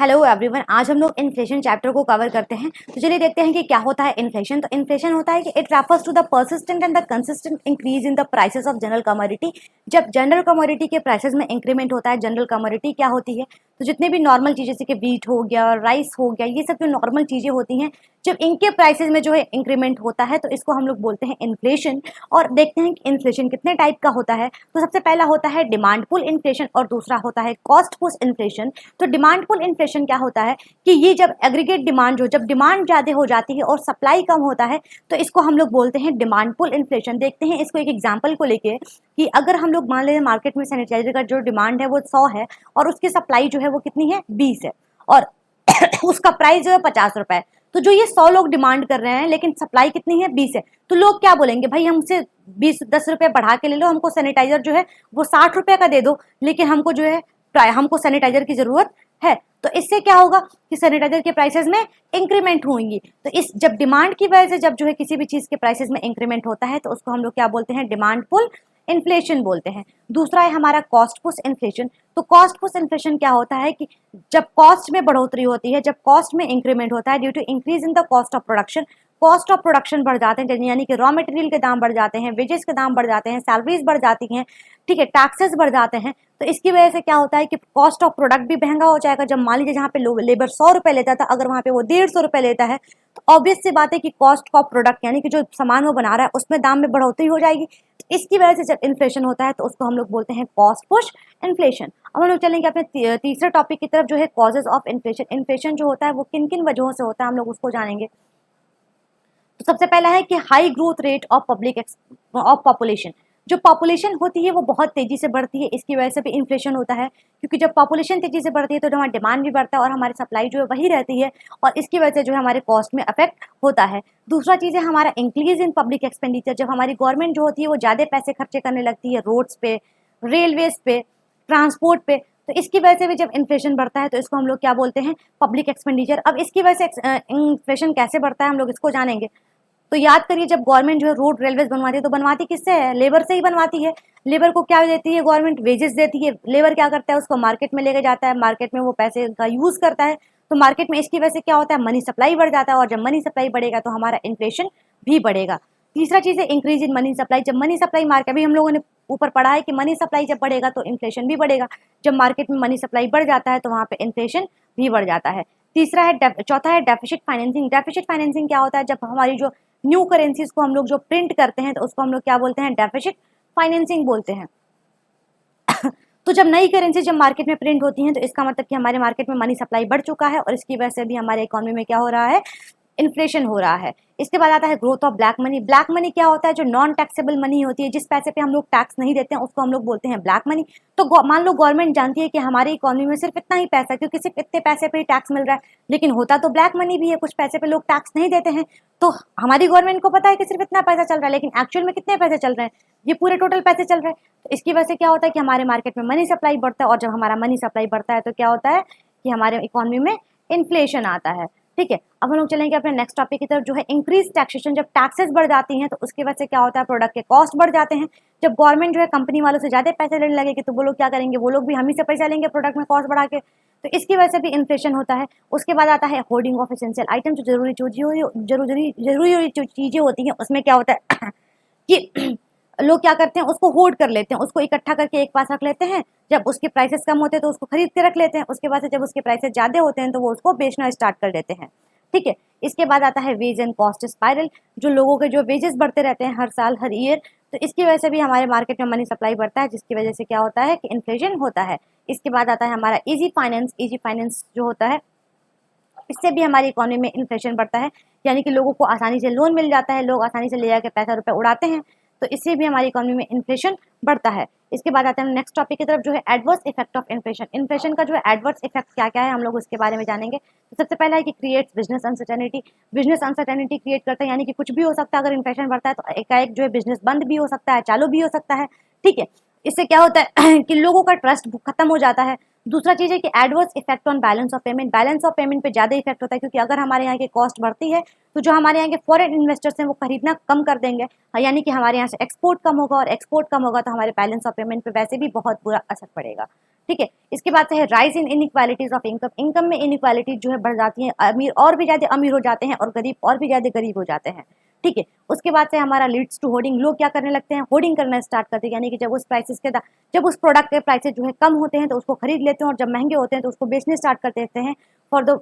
Hello everyone, आज हम लोग इन्फ्लेशन चैप्टर को कवर करते हैं। तो चलिए देखते हैं कि क्या होता है इन्फ्लेशन। तो इन्फ्लेशन होता है कि it refers to the persistent and the consistent increase in the prices of general commodity. जब जनरल कमोडिटी के प्राइसेस में इंक्रीमेंट होता है, जनरल कमोडिटी क्या होती है, तो जितने भी नॉर्मल चीज़ें जैसे कि वीट हो गया, राइस हो गया, ये सब जो नॉर्मल चीज़ें होती हैं, जब इनके प्राइसेस में जो है इंक्रीमेंट होता है तो इसको हम लोग बोलते हैं इन्फ्लेशन। और देखते हैं कि इन्फ्लेशन कितने टाइप का होता है। तो सबसे पहला होता है डिमांड पुल इन्फ्लेशन और दूसरा होता है कॉस्ट पुश इन्फ्लेशन। तो डिमांड पुल इन्फ्लेशन क्या होता है कि ये जब एग्रीगेट डिमांड जब डिमांड ज़्यादा हो जाती है और सप्लाई कम होता है तो इसको हम लोग बोलते हैं डिमांड पुल इन्फ्लेशन। देखते हैं इसको एक एग्जाम्पल को लेके कि अगर हम लोग मान लें मार्केट में सैनिटाइजर का जो डिमांड है वो 100 है और उसकी सप्लाई जो है वो कितनी है 20 है और उसका प्राइस जो है 50 रुपए। तो जो ये 100 लोग डिमांड कर रहे हैं लेकिन सप्लाई कितनी है 20 है, तो लोग क्या बोलेंगे, भाई हमसे 20-10 रुपए बढ़ा के ले लो, हमको सैनिटाइजर जो है वो 60 रुपए का दे दो, लेकिन हमको जो है हमको सैनिटाइजर की जरूरत है। तो इससे क्या होगा कि सैनिटाइजर के प्राइसेस में इंक्रीमेंट होंगी। तो इस जब डिमांड की वजह से जब जो है किसी भी चीज के प्राइसेस में इंक्रीमेंट होता है तो उसको हम लोग क्या बोलते हैं, डिमांड पुल इन्फ्लेशन बोलते हैं। दूसरा है हमारा कॉस्ट पुश इन्फ्लेशन। तो कॉस्ट पुश इन्फ्लेशन क्या होता है कि जब कॉस्ट में बढ़ोतरी होती है, जब कॉस्ट में इंक्रीमेंट होता है due to increase in the cost of production, cost of production बढ़ जाते हैं, यानी कि रॉ मटेरियल के दाम बढ़ जाते हैं, वेजेस के दाम बढ़ जाते हैं, सैलरीज बढ़ जाती हैं, ठीक है, टैक्सेस बढ़ जाते हैं। तो इसकी वजह से क्या होता है कि कॉस्ट ऑफ प्रोडक्ट भी महंगा हो जाएगा। जब मान लीजिए जहाँ पे लेबर 100 रुपए लेता था, अगर वहाँ पे वो 150 रुपए लेता है, तो ऑब्वियस सी बात है कि कॉस्ट ऑफ प्रोडक्ट यानी कि जो सामान वो बना रहा है उसमें दाम में बढ़ोतरी हो जाएगी। तो इसकी वजह से जब इन्फ्लेशन होता है तो उसको हम लोग बोलते हैं कॉस्ट पुश इन्फ्लेशन। अब हम लोग चलेंगे अपने तीसरे टॉपिक की तरफ, जो है कॉजेज ऑफ इन्फ्लेशन। इन्फ्लेशन जो होता है वो किन किन वजहों से होता है हम लोग उसको जानेंगे। तो सबसे पहला है कि high growth rate of population. जो पॉपुलेशन होती है वो बहुत तेजी से बढ़ती है, इसकी वजह से भी इन्फ्लेशन होता है, क्योंकि जब पॉपुलेशन तेजी से बढ़ती है तो हमारा डिमांड भी बढ़ता है और हमारी सप्लाई जो है वही रहती है और इसकी वजह से जो है हमारे कॉस्ट में अफेक्ट होता है। दूसरा चीज़ है हमारा इंक्रीज इन पब्लिक एक्सपेंडिचर। जब हमारी गवर्नमेंट जो होती है वो ज़्यादा पैसे खर्चे करने लगती है रोड्स पे, रेलवेज पे, ट्रांसपोर्ट पे, तो इसकी वजह से भी जब इन्फ्लेशन बढ़ता है तो इसको हम लोग क्या बोलते हैं, पब्लिक एक्सपेंडिचर। अब इसकी वजह से इन्फ्लेशन कैसे बढ़ता है हम लोग इसको जानेंगे। तो याद करिए, जब गवर्नमेंट जो है रोड रेलवेज बनवाती है तो बनवाती किससे है, लेबर से ही बनवाती है। लेबर को क्या देती है गवर्नमेंट, वेजेस देती है। लेबर क्या करता है, उसको मार्केट में लेके जाता है, मार्केट में वो पैसे का यूज करता है, तो मार्केट में इसकी वजह से क्या होता है, मनी सप्लाई बढ़ जाता है और जब मनी सप्लाई बढ़ेगा तो हमारा इन्फ्लेशन भी बढ़ेगा। तीसरा चीज है इंक्रीज इन मनी सप्लाई। जब मनी सप्लाई मार्केट, अभी हम लोगों ने ऊपर पढ़ा है कि मनी सप्लाई जब बढ़ेगा तो इन्फ्लेशन भी बढ़ेगा। जब मार्केट में मनी सप्लाई बढ़ जाता है तो वहाँ पे इन्फ्लेशन भी बढ़ जाता है। तीसरा है चौथा है डेफिसिट फाइनेंसिंग। डेफिसिट फाइनेंसिंग क्या होता है, जब हमारी जो न्यू करेंसीज को हम लोग जो प्रिंट करते हैं तो उसको हम लोग क्या बोलते हैं, डेफिसिट फाइनेंसिंग बोलते हैं। तो जब नई करेंसी जब मार्केट में प्रिंट होती हैं तो इसका मतलब कि हमारे मार्केट में मनी सप्लाई बढ़ चुका है और इसकी वजह से भी हमारे इकोनॉमी में क्या हो रहा है, इन्फ्लेशन हो रहा है। इसके बाद आता है growth of black money. Black money क्या होता है, जो नॉन टैक्सेबल मनी होती है, जिस पैसे पे हम लोग टैक्स नहीं देते हैं उसको हम लोग बोलते हैं ब्लैक मनी। तो मान लो गवर्नमेंट जानती है कि हमारी इकोनॉमी में सिर्फ इतना ही पैसा है, क्योंकि सिर्फ इतने पैसे पे ही टैक्स मिल रहा है, लेकिन होता तो ब्लैक मनी भी है, कुछ पैसे पे लोग टैक्स नहीं देते हैं। तो हमारी गवर्नमेंट को पता है कि सिर्फ इतना पैसा चल रहा है, लेकिन एक्चुअल में कितने पैसे चल रहे हैं, ये पूरे टोटल पैसे चल रहे हैं। तो इसकी वजह से क्या होता है कि हमारे मार्केट में मनी सप्लाई बढ़ता है और जब हमारा मनी सप्लाई बढ़ता है तो क्या होता है कि हमारे इकोनॉमी में इन्फ्लेशन आता है। ठीक है, अब हम लोग चलेंगे अपने नेक्स्ट टॉपिक की तरफ, जो है इंक्रीज टैक्सेशन। जब टैक्सेस बढ़ जाती हैं तो उसकी वजह से क्या होता है, प्रोडक्ट के कॉस्ट बढ़ जाते हैं। जब गवर्नमेंट जो है कंपनी वालों से ज्यादा पैसे लेने लगेगी तो वो लोग क्या करेंगे, वो लोग भी हम ही से पैसा लेंगे प्रोडक्ट में कॉस्ट बढ़ा के, तो इसकी वजह से भी इन्फ्लेशन होता है। उसके बाद आता है होर्डिंग ऑफ एसेंशियल आइटम। जो जरूरी जो चीजें होती हैं उसमें क्या होता है कि लोग क्या करते हैं, उसको होल्ड कर लेते हैं, उसको इकट्ठा करके एक पास रख लेते हैं। जब उसके प्राइसेस कम होते हैं तो उसको खरीद के रख लेते हैं, उसके बाद से जब उसके प्राइसेस ज्यादा होते हैं तो वो उसको बेचना स्टार्ट कर देते हैं। ठीक है, इसके बाद आता है वेज एंड कॉस्ट स्पाइरल। जो लोगों के जो वेजेस बढ़ते रहते हैं हर साल हर ईयर, तो इसकी वजह से भी हमारे मार्केट में मनी सप्लाई बढ़ता है, जिसकी वजह से क्या होता है कि इन्फ्लेशन होता है। इसके बाद आता है हमारा इजी फाइनेंस। इजी फाइनेंस जो होता है इससे भी हमारी इकोनॉमी में इन्फ्लेशन बढ़ता है, यानी कि लोगों को आसानी से लोन मिल जाता है, लोग आसानी से ले जाकर पैसा रुपए उड़ाते हैं, तो इससे भी हमारी इकोनॉमी में इन्फ्लेशन बढ़ता है। इसके बाद आते हैं नेक्स्ट टॉपिक की तरफ, जो है adverse effect of inflation. Inflation का जो है एडवर्स इफेक्ट क्या क्या है हम लोग उसके बारे में जानेंगे। तो सबसे पहला है कि creates business uncertainty. Business uncertainty create करता है, यानी कि कुछ भी हो सकता है, अगर इन्फ्लेशन बढ़ता है तो एकाएक जो है बिजनेस बंद भी हो सकता है, चालू भी हो सकता है। ठीक है, इससे क्या होता है कि लोगों का ट्रस्ट खत्म हो जाता है। दूसरा चीज़ है कि adverse effect on balance of payment. Balance of payment पे ज़्यादा इफेक्ट होता है, क्योंकि अगर हमारे यहाँ की कॉस्ट बढ़ती है तो जो हमारे यहाँ के फॉरेन इन्वेस्टर्स हैं वो खरीदना कम कर देंगे, यानी कि हमारे यहाँ से एक्सपोर्ट कम होगा और एक्सपोर्ट कम होगा तो हमारे बैलेंस ऑफ पेमेंट पे वैसे भी बहुत बुरा असर पड़ेगा। ठीक है। इसके बाद से है rise in inequalities of income, income में इनइक्वालिटी जो है बढ़ जाती है, अमीर और भी ज्यादा अमीर हो जाते हैं और गरीब और भी ज्यादा गरीब हो जाते हैं। ठीक है। उसके बाद से हमारा लीड्स टू होर्डिंग, लोग क्या करने लगते हैं, होर्डिंग करना स्टार्ट करते हैं, यानी कि जब उस प्रोडक्ट के प्राइसेस जो है कम होते हैं तो उसको खरीद लेते हैं, और जब महंगे होते हैं तो उसको बेचने स्टार्ट कर देते हैं for the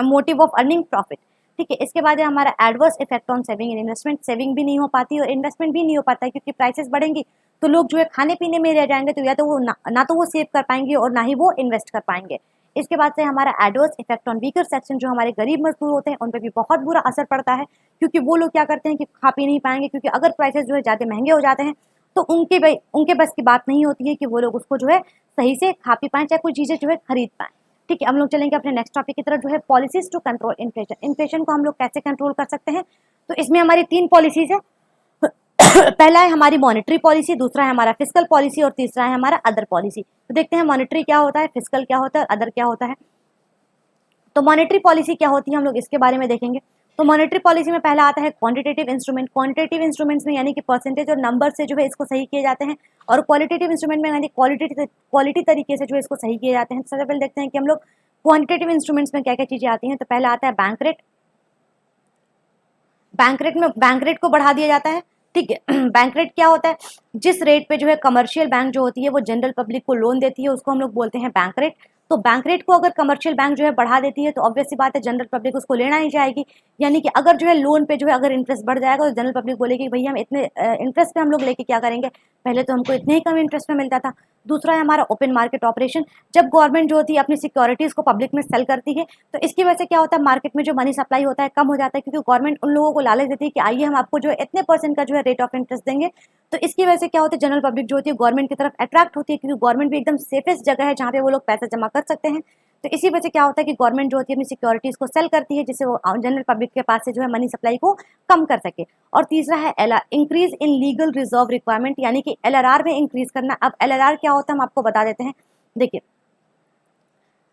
motive of earning profit. ठीक है। इसके बाद है हमारा adverse effect on saving and investment, saving भी नहीं हो पाती और इन्वेस्टमेंट भी नहीं हो पाता है, क्योंकि प्राइसेस बढ़ेंगी तो लोग जो है खाने पीने में रह जाएंगे, तो या तो वो ना तो वो सेव कर पाएंगे और ना ही वो इन्वेस्ट कर पाएंगे। इसके बाद से हमारा adverse effect on weaker section, जो हमारे गरीब मजदूर होते हैं उन पर भी बहुत बुरा असर पड़ता है, क्योंकि वो लोग क्या करते हैं कि खा पी नहीं पाएंगे, क्योंकि अगर प्राइसेस जो है ज़्यादा महंगे हो जाते हैं तो उनके बस की बात नहीं होती है कि वो लोग उसको जो है सही से खा पी पाएं, चाहे कोई चीज़ें जो है खरीद पाएं। ठीक है। हम लोग चलेंगे अपने नेक्स्ट टॉपिक की तरफ, जो है policies to control inflation, inflation को हम लोग कैसे कंट्रोल कर सकते हैं। तो इसमें हमारी 3 पॉलिसीज है। पहला है हमारी मॉनेटरी पॉलिसी, दूसरा है हमारा फिस्कल पॉलिसी और तीसरा है हमारा अदर पॉलिसी। तो देखते हैं मॉनेटरी क्या होता है, फिस्कल क्या होता है, अदर क्या होता है। तो मॉनेटरी पॉलिसी क्या होती है हम लोग इसके बारे में देखेंगे। तो मॉनेटरी पॉलिसी में पहला आता है क्वांटिटेटिव इंस्ट्रूमेंट, क्वांटिटेटिव इंस्ट्रूमेंट्स में यानी कि परसेंटेज और नंबर से जो है इसको सही किए जाते हैं, और क्वालिटेटिव इंस्ट्रूमेंट में यानी क्वालिटी तरीके से जो है इसको सही किए जाते हैं। सबसे पहले देखते हैं कि हम लोग क्वांटिटेटिव इंस्ट्रूमेंट्स में क्या क्या चीजें आती हैं। तो पहला आता है बैंक रेट, बैंक रेट को बढ़ा दिया जाता है। ठीक है। बैंक रेट क्या होता है, जिस रेट पे जो है कमर्शियल बैंक जो होती है वो जनरल पब्लिक को लोन देती है, उसको हम लोग बोलते हैं बैंक रेट। तो बैंक रेट को अगर कमर्शियल बैंक जो है बढ़ा देती है तो ऑब्वियस सी बात है जनरल पब्लिक उसको लेना ही जाएगी, यानी कि अगर जो है लोन पे जो है अगर इंटरेस्ट बढ़ जाएगा तो जनरल पब्लिक बोलेगी भैया हम इतने इंटरेस्ट पे हम लोग लेके क्या करेंगे, पहले तो हमको इतने ही कम इंटरेस्ट में मिलता था। दूसरा है हमारा ओपन मार्केट ऑपरेशन, जब गवर्नमेंट जो होती है अपनी सिक्योरिटीज को पब्लिक में सेल करती है तो इसकी वजह से क्या होता है, मार्केट में जो मनी सप्लाई होता है कम हो जाता है, क्योंकि गवर्नमेंट उन लोगों को लालच देती है कि आइए हम आपको जो है इतने % का जो है रेट ऑफ इंटरेस्ट देंगे। तो इसकी वजह से क्या होता है, जनरल पब्लिक जो होती है गवर्नमेंट की तरफ अट्रैक्ट होती है, क्योंकि गवर्नमेंट भी एकदम सेफेस्ट जगह है जहाँ पे वो लोग पैसा जमा कर सकते हैं। तो इसी वजह से क्या होता है कि गवर्नमेंट जो होती है अपनी सिक्योरिटीज को सेल करती है, जिससे वो जनरल पब्लिक के पास से जो है मनी सप्लाई को कम कर सके। और तीसरा है increase in legal reserve requirement, यानी कि LRR में इंक्रीज करना। अब LRR क्या होता है हम आपको बता देते हैं। देखिए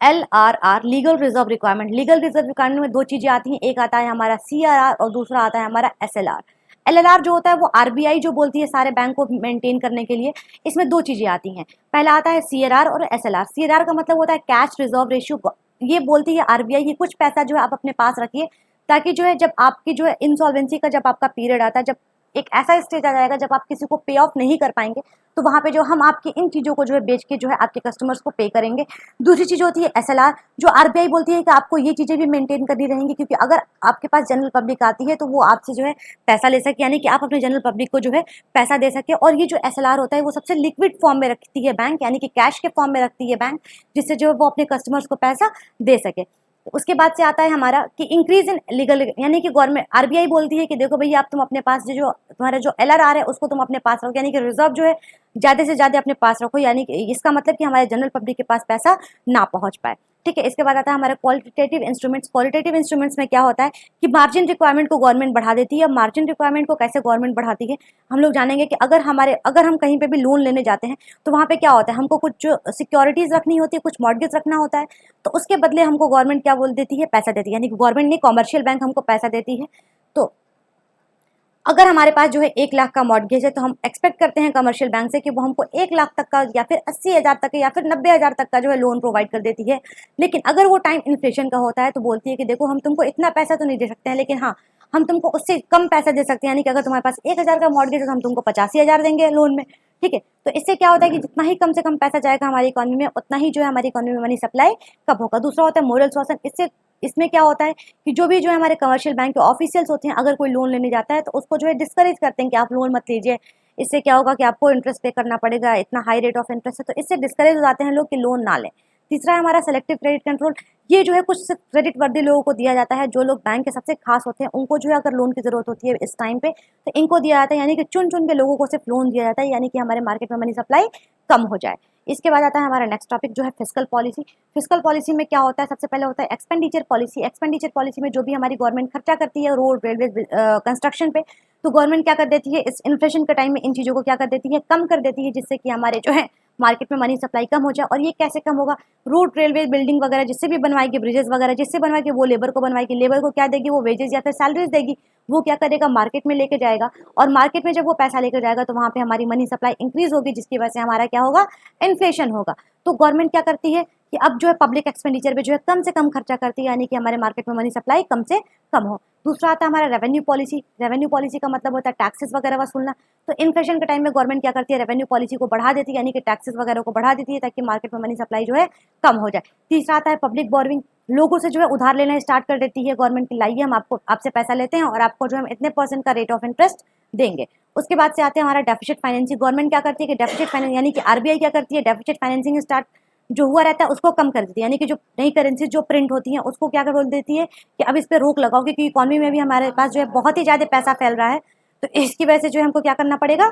LRR legal reserve requirement, legal reserve requirement में 2 चीजें आती हैं, एक आता है हमारा CRR और दूसरा आता है हमारा SLR। LLR जो होता है वो RBI जो बोलती है सारे बैंक को मेंटेन करने के लिए, इसमें 2 चीजें आती हैं। पहला आता है CRR और SLR। CRR का मतलब होता है कैश रिजर्व रेशियो, ये बोलती है RBI की कुछ पैसा जो है आप अपने पास रखिए, ताकि जो है जब आपकी जो है इंसॉल्वेंसी का जब आपका पीरियड आता है, जब एक ऐसा स्टेज आ जाएगा जब आप किसी को पे ऑफ नहीं कर पाएंगे, तो वहां पे जो हम आपकी इन चीजों को जो है बेच के जो है आपके कस्टमर्स को पे करेंगे। दूसरी चीज होती है SLR, जो RBI बोलती है कि आपको ये चीजें भी मेंटेन करनी रहेंगी, क्योंकि अगर आपके पास जनरल पब्लिक आती है तो वो आपसे जो है पैसा ले सके, यानी कि आप अपने जनरल पब्लिक को जो है पैसा दे सके। और ये जो SLR होता है वो सबसे लिक्विड फॉर्म में रखती है बैंक, यानी कि कैश के फॉर्म में रखती है बैंक, जिससे जो है वो अपने कस्टमर्स को पैसा दे सके। उसके बाद से आता है हमारा कि इंक्रीज इन लीगल, यानी कि गवर्नमेंट RBI बोलती है कि देखो भैया आप तुम अपने पास जो तुम्हारा जो LRR है उसको तुम अपने पास रखो, यानी कि रिजर्व जो है ज्यादा से ज्यादा अपने पास रखो, यानी कि इसका मतलब कि हमारे जनरल पब्लिक के पास पैसा ना पहुंच पाए। ठीक है। इसके बाद आता है हमारे क्वालिटेटिव इंस्ट्रूमेंट्स। क्वालिटेटिव इंस्ट्रूमेंट्स में क्या होता है कि मार्जिन रिक्वायरमेंट को गवर्नमेंट बढ़ा देती है। मार्जिन रिक्वायरमेंट को कैसे गवर्नमेंट बढ़ाती है हम लोग जानेंगे कि अगर हम कहीं पे भी लोन लेने जाते हैं तो वहां पे क्या होता है, हमको कुछ सिक्योरिटीज रखनी होती है, कुछ मॉर्गेज रखना होता है, तो उसके बदले हमको गवर्नमेंट क्या बोल देती है, पैसा देती है, यानी कि गवर्नमेंट नहीं कॉमर्शियल बैंक हमको पैसा देती है। तो अगर हमारे पास जो है 1 लाख का मॉर्गेज है तो हम एक्सपेक्ट करते हैं कमर्शियल बैंक से कि वो हमको 1 लाख तक का या फिर 80,000 तक का या फिर 90,000 तक का जो है लोन प्रोवाइड कर देती है। लेकिन अगर वो टाइम इन्फ्लेशन का होता है तो बोलती है कि देखो हम तुमको इतना पैसा तो नहीं दे सकते हैं, लेकिन हाँ हम तुमको उससे कम पैसा दे सकते हैं, यानी कि अगर तुम्हारे पास 1,000 का मॉर्गेज है तो हम तुमको 85,000 देंगे लोन में। ठीक है। तो इससे क्या होता है कि जितना ही कम से कम पैसा जाएगा हमारी इकोनॉमी में, उतना ही जो है हमारी इकोनॉमी में मनी सप्लाई कम होगा। दूसरा होता है मोरल सॉसन। इसमें क्या होता है कि जो भी हमारे कमर्शियल बैंक के ऑफिशियल्स होते हैं, अगर कोई लोन लेने जाता है तो उसको जो है डिस्करेज करते हैं कि आप लोन मत लीजिए, इससे क्या होगा कि आपको इंटरेस्ट पे करना पड़ेगा, इतना हाई रेट ऑफ इंटरेस्ट है, तो इससे डिस्करेज हो जाते हैं लोग कि लोन ना लें। तीसरा है हमारा सेलेक्टिव क्रेडिट कंट्रोल। ये जो है कुछ क्रेडिट वर्दी लोगों को दिया जाता है, जो लोग बैंक के सबसे खास होते हैं, उनको जो है अगर लोन की जरूरत होती है इस टाइम पे तो इनको दिया जाता है, यानी कि चुन चुन के लोगों को सिर्फ लोन दिया जाता है, यानी कि हमारे मार्केट में मनी सप्लाई कम हो जाए। इसके बाद आता है हमारा नेक्स्ट टॉपिक जो है फिस्कल पॉलिसी। फिस्कल पॉलिसी में क्या होता है, सबसे पहले होता है एक्सपेंडिचर पॉलिसी। एक्सपेंडिचर पॉलिसी में जो भी हमारी गवर्नमेंट खर्चा करती है रोड रेलवे कंस्ट्रक्शन पे, तो गवर्नमेंट क्या कर देती है इस इन्फ्लेशन के टाइम में इन चीज़ों को क्या कर देती है, कम कर देती है, जिससे कि हमारे जो है मार्केट में मनी सप्लाई कम हो जाए। और ये कैसे कम होगा, रोड रेलवे बिल्डिंग वगैरह जिससे भी बनवाएगी, ब्रिजेस वगैरह जिससे बनवाएगी, वो लेबर को बनवाएगी, लेबर को क्या देगी, वो वेजेस या फिर सैलरीज देगी, वो क्या करेगा मार्केट में लेके जाएगा, और मार्केट में जब वो पैसा लेकर जाएगा तो वहाँ पे हमारी मनी सप्लाई इंक्रीज होगी, जिसकी वजह से हमारा क्या होगा, इन्फ्लेशन होगा। तो गवर्नमेंट क्या करती है कि अब जो है पब्लिक एक्सपेंडिचर पे जो है कम से कम खर्चा करती है, यानी कि हमारे मार्केट में मनी सप्लाई कम से कम हो। दूसरा आता है हमारा रेवेन्यू पॉलिसी। रेवेन्यू पॉलिसी का मतलब होता है टैक्सेस वगैरह वसूलना। तो इन्फ्लेशन के टाइम में गवर्नमेंट क्या करती है, रेवेन्यू पॉलिसी को बढ़ा देती है, यानी कि टैक्सेस वगैरह को बढ़ा देती है ताकि मार्केट में मनी सप्लाई जो है कम हो जाए। तीसरा आता है पब्लिक बोरोइंग। लोगों से जो है उधार लेना स्टार्ट कर देती है गवर्नमेंट की, लाइए हम आपको आपसे पैसा लेते हैं और आपको जो हम इतने % का रेट ऑफ इंटरेस्ट देंगे। उसके बाद से आते हैं हमारा डेफिसिट फाइनेंसिंग। गवर्नमेंट क्या करती है कि डेफिसिट फाइनेंस यानी कि आरबीआई क्या करती है, डेफिसिट फाइनेंसिंग स्टार्ट जो हुआ रहता है उसको कम कर देती है, यानी कि जो नई करेंसी जो प्रिंट होती है उसको क्या कर बोल देती है कि अब इस पर रोक लगाओ, क्योंकि इकोनॉमी में भी हमारे पास जो है बहुत ही ज़्यादा पैसा फैल रहा है। तो इसकी वजह से जो है हमको क्या करना पड़ेगा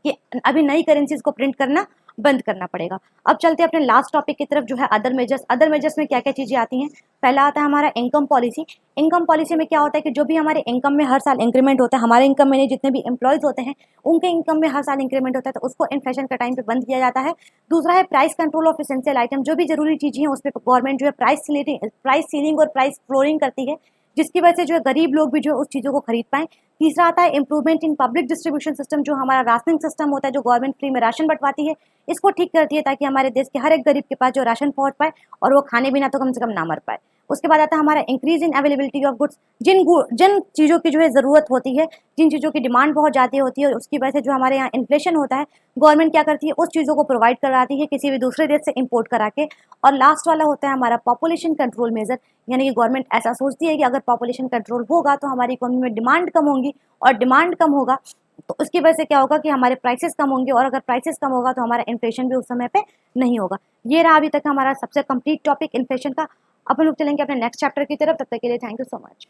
कि अभी नई करेंसीज को प्रिंट करना बंद करना पड़ेगा। अब चलते हैं अपने लास्ट टॉपिक की तरफ जो है अदर मेजर्स। अदर मेजर्स में क्या क्या चीज़ें आती हैं। पहला आता है हमारा इनकम पॉलिसी। इनकम पॉलिसी में क्या होता है कि जो भी हमारे इनकम में हर साल इंक्रीमेंट होता है, हमारे इनकम में नहीं जितने भी एम्प्लॉयज़ होते हैं उनके इनकम में हर साल इंक्रीमेंट होता है, तो उसको इन्फ्लेशन का टाइम पे बंद किया जाता है। दूसरा है price control of essential item. जो भी जरूरी चीज़ें हैं उस पर गवर्नमेंट जो है प्राइस सीलिंग और प्राइस फ्लोरिंग करती है, जिसकी वजह से जो है गरीब लोग भी जो है उस चीज़ों को खरीद पाएँ। तीसरा आता है improvement in public distribution system. जो हमारा राशनिंग सिस्टम होता है, जो गवर्नमेंट फ्री में राशन बंटवाती है, इसको ठीक करती है ताकि हमारे देश के हर एक गरीब के पास जो राशन पहुंच पाए और वो खाने बिना तो कम से कम ना मर पाए। उसके बाद आता है हमारा increase in availability of goods. जिन चीज़ों की जो है ज़रूरत होती है, जिन चीज़ों की डिमांड बहुत ज़्यादा होती है और उसकी वजह से जो हमारे यहाँ इन्फ्लेशन होता है, गवर्नमेंट क्या करती है उस चीज़ों को प्रोवाइड कराती है किसी भी दूसरे देश से इम्पोर्ट करा के। और लास्ट वाला होता है हमारा पॉपुलेशन कंट्रोल मेजर, यानी कि गवर्नमेंट ऐसा सोचती है कि अगर पॉपुलेशन कंट्रोल होगा तो हमारी इकोनॉमी में डिमांड कम होगी, और डिमांड कम होगा तो उसकी वजह से क्या होगा कि हमारे प्राइसेस कम होंगे, और अगर प्राइसेस कम होगा तो हमारा इन्फ्लेशन भी उस समय पे नहीं होगा। ये रहा अभी तक हमारा सबसे कंप्लीट टॉपिक इन्फ्लेशन का। अब हम लोग चलेंगे अपने नेक्स्ट चैप्टर की तरफ। तब तक के लिए थैंक यू सो मच।